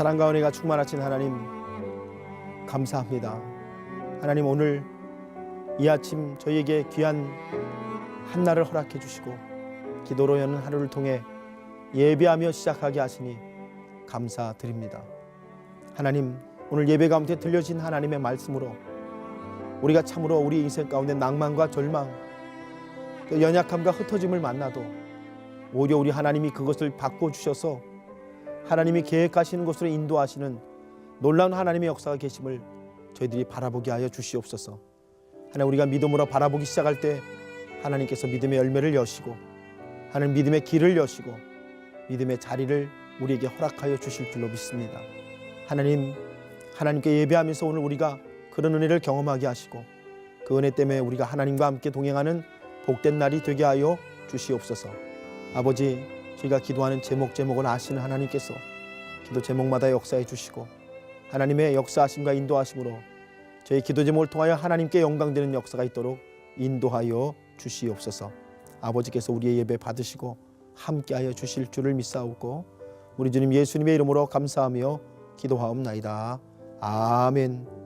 사랑과 은혜가 충만하신 하나님 감사합니다. 하나님, 오늘 이 아침 저희에게 귀한 한날을 허락해 주시고 기도로 여는 하루를 통해 예배하며 시작하게 하시니 감사드립니다. 하나님, 오늘 예배 가운데 들려진 하나님의 말씀으로 우리가 참으로 우리 인생 가운데 낭만과 절망, 또 연약함과 흩어짐을 만나도 오히려 우리 하나님이 그것을 바꿔주셔서 하나님이 계획하시는 곳으로 인도하시는 놀라운 하나님의 역사가 계심을 저희들이 바라보게 하여 주시옵소서. 하나님, 우리가 믿음으로 바라보기 시작할 때 하나님께서 믿음의 열매를 여시고 하나님 믿음의 길을 여시고 믿음의 자리를 우리에게 허락하여 주실 줄로 믿습니다. 하나님, 하나님께 예배하면서 오늘 우리가 그런 은혜를 경험하게 하시고 그 은혜 때문에 우리가 하나님과 함께 동행하는 복된 날이 되게 하여 주시옵소서. 아버지, 저희가 기도하는 제목을 아시는 하나님께서 기도 제목마다 역사해 주시고 하나님의 역사하심과 인도하심으로 저희 기도 제목을 통하여 하나님께 영광되는 역사가 있도록 인도하여 주시옵소서. 아버지께서 우리의 예배 받으시고 함께하여 주실 줄을 믿사오고 우리 주님 예수님의 이름으로 감사하며 기도하옵나이다. 아멘.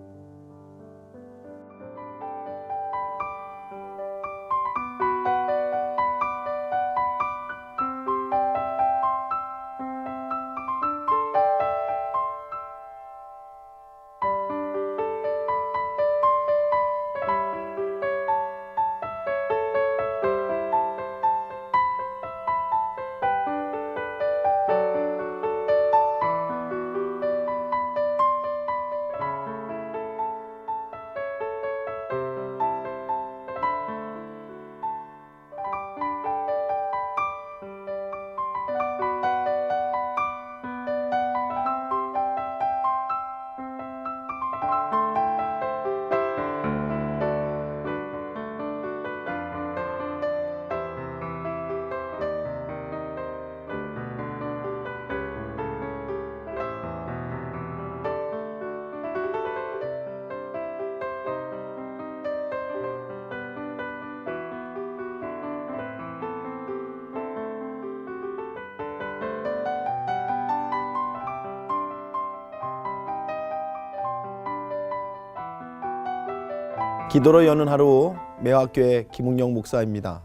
기도로 여는 하루 매화교회 김웅영 목사입니다.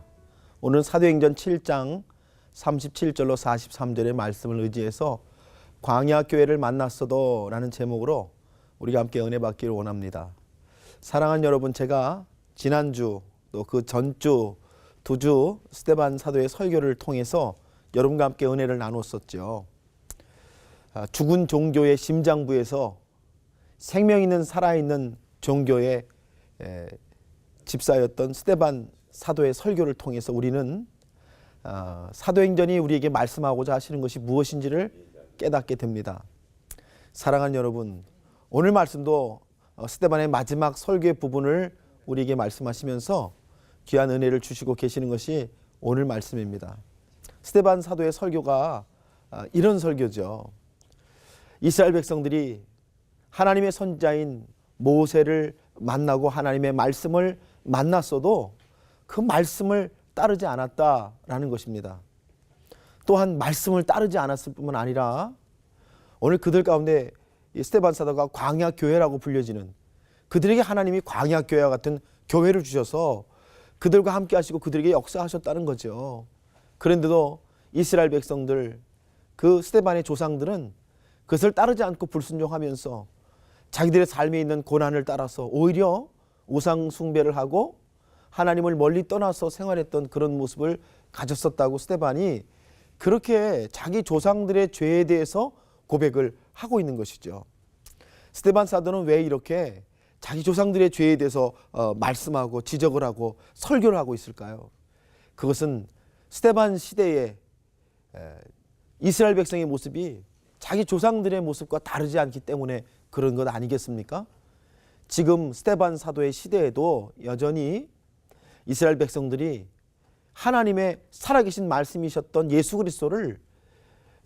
오늘 사도행전 7장 37절로 43절의 말씀을 의지해서 광야교회를 만났어도 라는 제목으로 우리가 함께 은혜 받기를 원합니다. 사랑하는 여러분, 제가 지난주 또 그 전주 두 주 스데반 사도의 설교를 통해서 여러분과 함께 은혜를 나눴었죠. 죽은 종교의 심장부에서 생명 있는 살아있는 종교의 집사였던 스데반 사도의 설교를 통해서 우리는 사도행전이 우리에게 말씀하고자 하시는 것이 무엇인지를 깨닫게 됩니다. 사랑하는 여러분, 오늘 말씀도 스데반의 마지막 설교의 부분을 우리에게 말씀하시면서 귀한 은혜를 주시고 계시는 것이 오늘 말씀입니다. 스데반 사도의 설교가 이런 설교죠. 이스라엘 백성들이 하나님의 선지자인 모세를 만나고 하나님의 말씀을 만났어도 그 말씀을 따르지 않았다라는 것입니다. 또한 말씀을 따르지 않았을 뿐만 아니라 오늘 그들 가운데 스데반 사도가 광야교회라고 불려지는, 그들에게 하나님이 광야교회와 같은 교회를 주셔서 그들과 함께 하시고 그들에게 역사하셨다는 거죠. 그런데도 이스라엘 백성들, 그 스데반의 조상들은 그것을 따르지 않고 불순종하면서 자기들의 삶에 있는 고난을 따라서 오히려 우상 숭배를 하고 하나님을 멀리 떠나서 생활했던 그런 모습을 가졌었다고 스데반이 그렇게 자기 조상들의 죄에 대해서 고백을 하고 있는 것이죠. 스데반 사도는 왜 이렇게 자기 조상들의 죄에 대해서 말씀하고 지적을 하고 설교를 하고 있을까요? 그것은 스데반 시대에 이스라엘 백성의 모습이 자기 조상들의 모습과 다르지 않기 때문에 그런 것 아니겠습니까? 지금 스데반 사도의 시대에도 여전히 이스라엘 백성들이 하나님의 살아계신 말씀이셨던 예수 그리스도를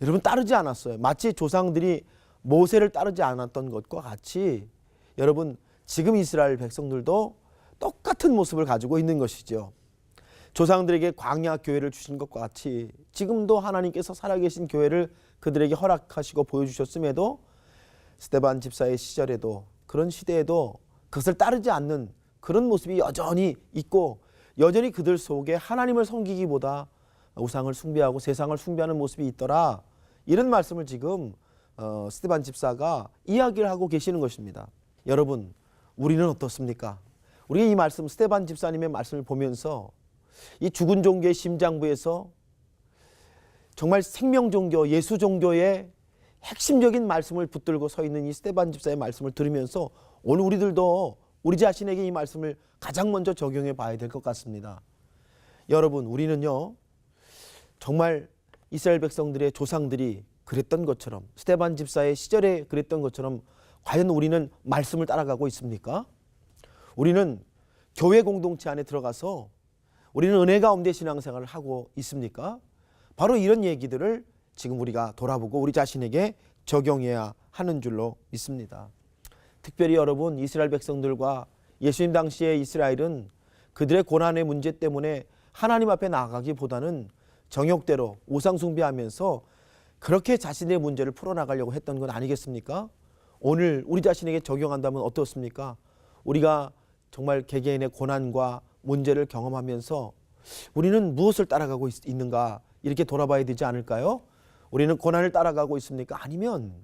여러분 따르지 않았어요. 마치 조상들이 모세를 따르지 않았던 것과 같이 여러분 지금 이스라엘 백성들도 똑같은 모습을 가지고 있는 것이죠. 조상들에게 광야 교회를 주신 것과 같이 지금도 하나님께서 살아계신 교회를 그들에게 허락하시고 보여주셨음에도 스데반 집사의 시절에도 그런 시대에도 그것을 따르지 않는 그런 모습이 여전히 있고 여전히 그들 속에 하나님을 섬기기보다 우상을 숭배하고 세상을 숭배하는 모습이 있더라. 이런 말씀을 지금 스데반 집사가 이야기를 하고 계시는 것입니다. 여러분, 우리는 어떻습니까? 우리가 이 말씀, 스데반 집사님의 말씀을 보면서 이 죽은 종교의 심장부에서 정말 생명 종교, 예수 종교의 핵심적인 말씀을 붙들고 서 있는 이 스데반 집사의 말씀을 들으면서 오늘 우리들도 우리 자신에게 이 말씀을 가장 먼저 적용해 봐야 될 것 같습니다. 여러분, 우리는요, 정말 이스라엘 백성들의 조상들이 그랬던 것처럼, 스데반 집사의 시절에 그랬던 것처럼 과연 우리는 말씀을 따라가고 있습니까? 우리는 교회 공동체 안에 들어가서 우리는 은혜 가운데 신앙생활을 하고 있습니까? 바로 이런 얘기들을 지금 우리가 돌아보고 우리 자신에게 적용해야 하는 줄로 믿습니다. 특별히 여러분, 이스라엘 백성들과 예수님 당시의 이스라엘은 그들의 고난의 문제 때문에 하나님 앞에 나아가기보다는 정욕대로 우상 숭배하면서 그렇게 자신의 문제를 풀어나가려고 했던 건 아니겠습니까? 오늘 우리 자신에게 적용한다면 어떻습니까? 우리가 정말 개개인의 고난과 문제를 경험하면서 우리는 무엇을 따라가고 있는가 이렇게 돌아봐야 되지 않을까요? 우리는 고난을 따라가고 있습니까? 아니면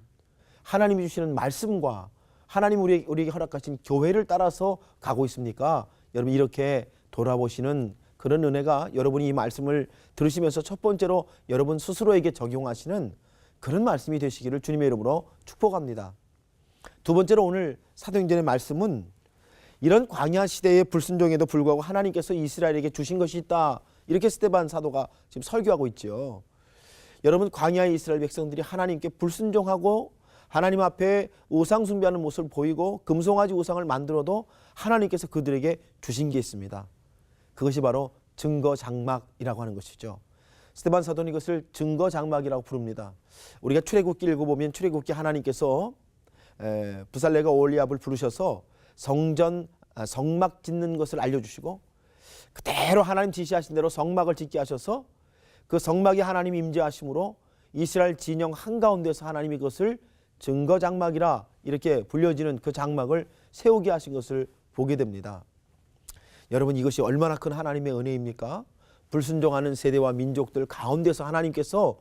하나님이 주시는 말씀과 하나님 우리에게 허락하신 교회를 따라서 가고 있습니까? 여러분, 이렇게 돌아보시는 그런 은혜가 여러분이 이 말씀을 들으시면서 첫 번째로 여러분 스스로에게 적용하시는 그런 말씀이 되시기를 주님의 이름으로 축복합니다. 두 번째로 오늘 사도행전의 말씀은 이런 광야 시대의 불순종에도 불구하고 하나님께서 이스라엘에게 주신 것이 있다. 이렇게 스데반 사도가 지금 설교하고 있죠. 여러분, 광야의 이스라엘 백성들이 하나님께 불순종하고 하나님 앞에 우상 숭배하는 모습을 보이고 금송아지 우상을 만들어도 하나님께서 그들에게 주신 게 있습니다. 그것이 바로 증거 장막이라고 하는 것이죠. 스데반 사도는 이것을 증거 장막이라고 부릅니다. 우리가 출애굽기 읽어보면 출애굽기 하나님께서 부살레가 오홀리압을 부르셔서 성막 짓는 것을 알려주시고 그대로 하나님 지시하신 대로 성막을 짓게 하셔서 그 성막에 하나님 임재하심으로 이스라엘 진영 한가운데서 하나님이 그것을 증거 장막이라 이렇게 불려지는 그 장막을 세우게 하신 것을 보게 됩니다. 여러분, 이것이 얼마나 큰 하나님의 은혜입니까? 불순종하는 세대와 민족들 가운데서 하나님께서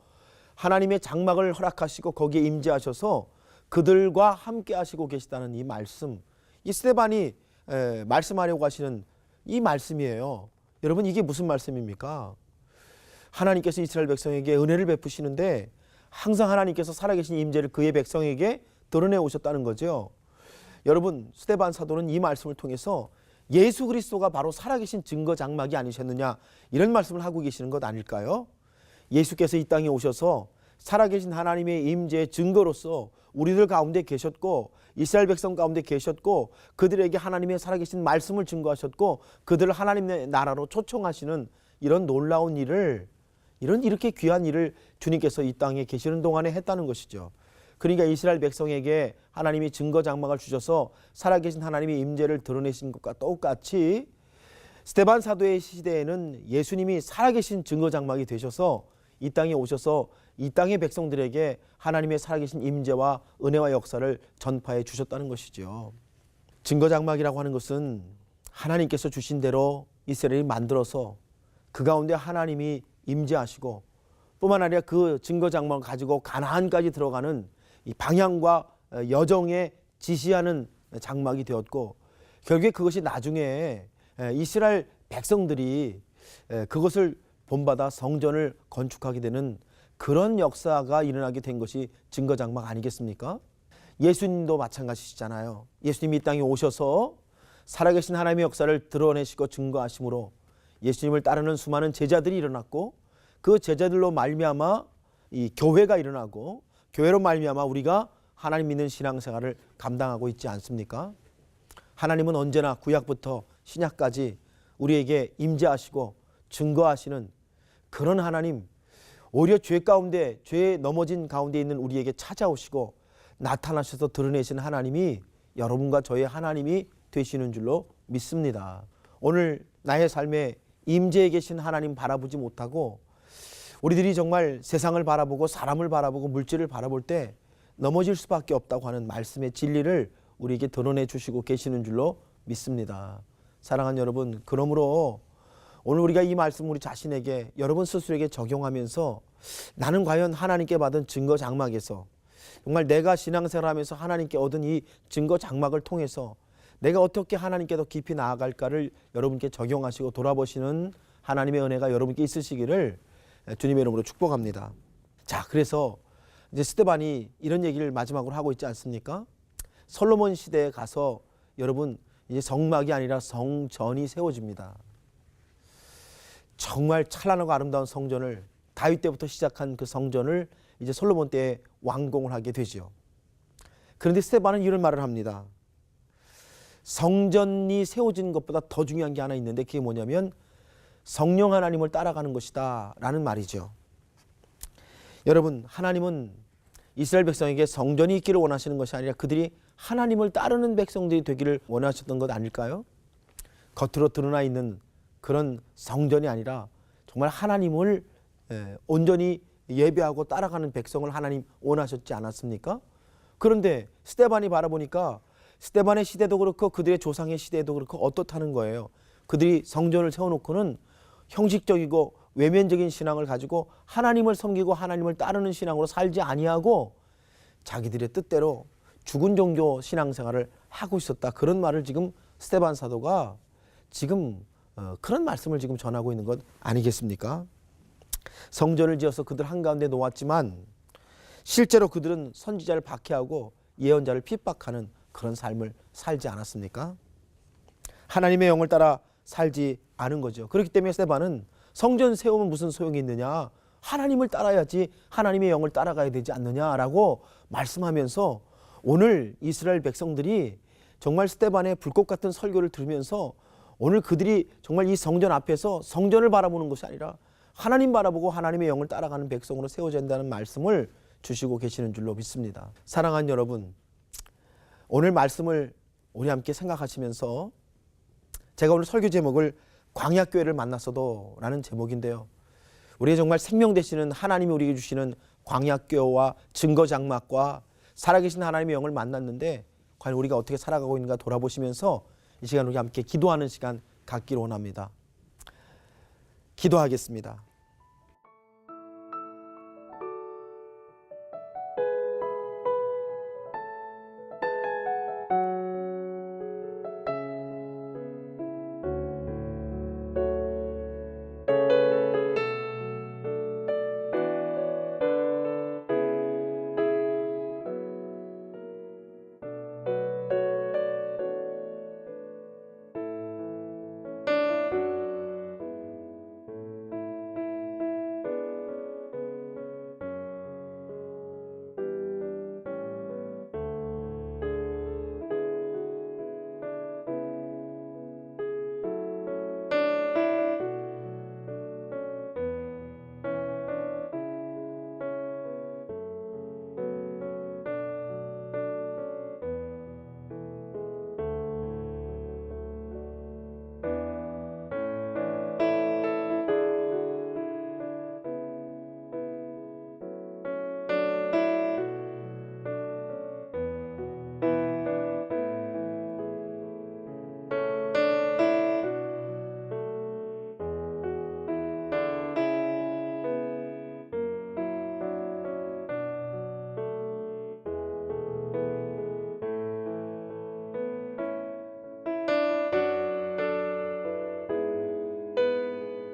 하나님의 장막을 허락하시고 거기에 임재하셔서 그들과 함께 하시고 계시다는 이 말씀, 이 스데반이 말씀하려고 하시는 이 말씀이에요. 여러분, 이게 무슨 말씀입니까? 하나님께서 이스라엘 백성에게 은혜를 베푸시는데 항상 하나님께서 살아계신 임재를 그의 백성에게 드러내 오셨다는 거죠. 여러분, 스데반 사도는 이 말씀을 통해서 예수 그리스도가 바로 살아계신 증거 장막이 아니셨느냐 이런 말씀을 하고 계시는 것 아닐까요? 예수께서 이 땅에 오셔서 살아계신 하나님의 임재의 증거로서 우리들 가운데 계셨고 이스라엘 백성 가운데 계셨고 그들에게 하나님의 살아계신 말씀을 증거하셨고 그들을 하나님의 나라로 초청하시는 이런 놀라운 일을 이렇게 귀한 일을 주님께서 이 땅에 계시는 동안에 했다는 것이죠. 그러니까 이스라엘 백성에게 하나님이 증거 장막을 주셔서 살아계신 하나님의 임재를 드러내신 것과 똑같이 스데반 사도의 시대에는 예수님이 살아계신 증거 장막이 되셔서 이 땅에 오셔서 이 땅의 백성들에게 하나님의 살아계신 임재와 은혜와 역사를 전파해 주셨다는 것이죠. 증거 장막이라고 하는 것은 하나님께서 주신 대로 이스라엘이 만들어서 그 가운데 하나님이 임재하시고 뿐만 아니라 그 증거 장막을 가지고 가나안까지 들어가는 이 방향과 여정에 지시하는 장막이 되었고 결국에 그것이 나중에 이스라엘 백성들이 그것을 본받아 성전을 건축하게 되는 그런 역사가 일어나게 된 것이 증거 장막 아니겠습니까? 예수님도 마찬가지시잖아요. 예수님이 이 땅에 오셔서 살아계신 하나님의 역사를 드러내시고 증거하심으로 예수님을 따르는 수많은 제자들이 일어났고 그 제자들로 말미암아 이 교회가 일어나고 교회로 말미암아 우리가 하나님 믿는 신앙생활을 감당하고 있지 않습니까? 하나님은 언제나 구약부터 신약까지 우리에게 임재하시고 증거하시는 그런 하나님, 오히려 죄 가운데 죄에 넘어진 가운데 있는 우리에게 찾아오시고 나타나셔서 드러내시는 하나님이 여러분과 저의 하나님이 되시는 줄로 믿습니다. 오늘 나의 삶에 임재해 계신 하나님 바라보지 못하고 우리들이 정말 세상을 바라보고 사람을 바라보고 물질을 바라볼 때 넘어질 수밖에 없다고 하는 말씀의 진리를 우리에게 드러내 주시고 계시는 줄로 믿습니다. 사랑하는 여러분, 그러므로 오늘 우리가 이 말씀 우리 자신에게, 여러분 스스로에게 적용하면서 나는 과연 하나님께 받은 증거 장막에서, 정말 내가 신앙생활하면서 하나님께 얻은 이 증거 장막을 통해서 내가 어떻게 하나님께 더 깊이 나아갈까를 여러분께 적용하시고 돌아보시는 하나님의 은혜가 여러분께 있으시기를 주님의 이름으로 축복합니다. 자, 그래서 이제 스데반이 이런 얘기를 마지막으로 하고 있지 않습니까? 솔로몬 시대에 가서 여러분 이제 성막이 아니라 성전이 세워집니다. 정말 찬란하고 아름다운 성전을, 다윗 때부터 시작한 그 성전을 이제 솔로몬 때에 완공을 하게 되죠. 그런데 스데반은 이런 말을 합니다. 성전이 세워지는 것보다 더 중요한 게 하나 있는데 그게 뭐냐면 성령 하나님을 따라가는 것이다 라는 말이죠. 여러분, 하나님은 이스라엘 백성에게 성전이 있기를 원하시는 것이 아니라 그들이 하나님을 따르는 백성들이 되기를 원하셨던 것 아닐까요? 겉으로 드러나 있는 그런 성전이 아니라 정말 하나님을 온전히 예배하고 따라가는 백성을 하나님 원하셨지 않았습니까? 그런데 스데반이 바라보니까 스데반의 시대도 그렇고 그들의 조상의 시대도 그렇고 어떻다는 거예요. 그들이 성전을 세워놓고는 형식적이고 외면적인 신앙을 가지고 하나님을 섬기고 하나님을 따르는 신앙으로 살지 아니하고 자기들의 뜻대로 죽은 종교 신앙생활을 하고 있었다. 그런 말을 지금 스데반 사도가 지금 그런 말씀을 지금 전하고 있는 것 아니겠습니까? 성전을 지어서 그들 한가운데 놓았지만 실제로 그들은 선지자를 박해하고 예언자를 핍박하는 그런 삶을 살지 않았습니까? 하나님의 영을 따라 살지 않은 거죠. 그렇기 때문에 스데반은 성전 세우면 무슨 소용이 있느냐, 하나님을 따라야지 하나님의 영을 따라가야 되지 않느냐라고 말씀하면서 오늘 이스라엘 백성들이 정말 스데반의 불꽃 같은 설교를 들으면서 오늘 그들이 정말 이 성전 앞에서 성전을 바라보는 것이 아니라 하나님 바라보고 하나님의 영을 따라가는 백성으로 세워져야 한다는 말씀을 주시고 계시는 줄로 믿습니다. 사랑하는 여러분, 오늘 말씀을 우리 함께 생각하시면서 제가 오늘 설교 제목을 광야교회를 만났어도 라는 제목인데요. 우리의 정말 생명 되시는 하나님이 우리에게 주시는 광야교회와 증거장막과 살아계신 하나님의 영을 만났는데 과연 우리가 어떻게 살아가고 있는가 돌아보시면서 이 시간 우리 함께 기도하는 시간 갖기를 원합니다. 기도하겠습니다.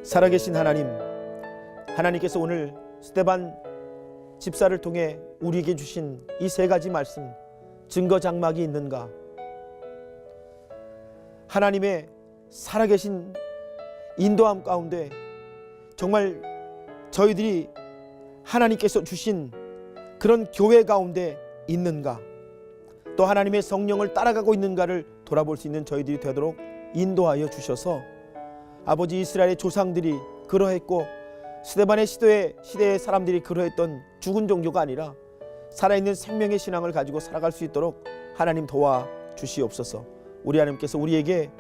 살아계신 하나님, 하나님께서 오늘 스데반 집사를 통해 우리에게 주신 이 세 가지 말씀, 증거 장막이 있는가? 하나님의 살아계신 인도함 가운데 정말 저희들이 하나님께서 주신 그런 교회 가운데 있는가? 또 하나님의 성령을 따라가고 있는가를 돌아볼 수 있는 저희들이 되도록 인도하여 주셔서 아버지, 이스라엘의 조상들이 그러했고 스데반의 시대의 사람들이 그러했던 죽은 종교가 아니라 살아있는 생명의 신앙을 가지고 살아갈 수 있도록 하나님 도와 주시옵소서. 우리 하나님께서 우리에게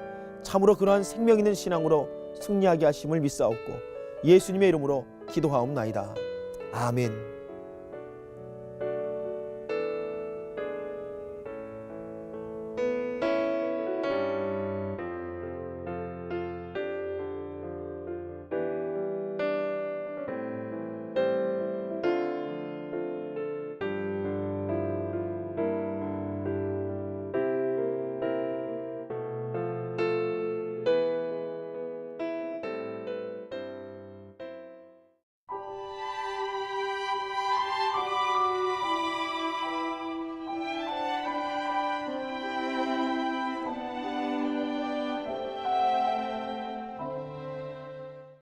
참으로 그러한 생명 있는 신앙으로 승리하게 하심을 믿사옵고 예수님의 이름으로 기도하옵나이다. 아멘.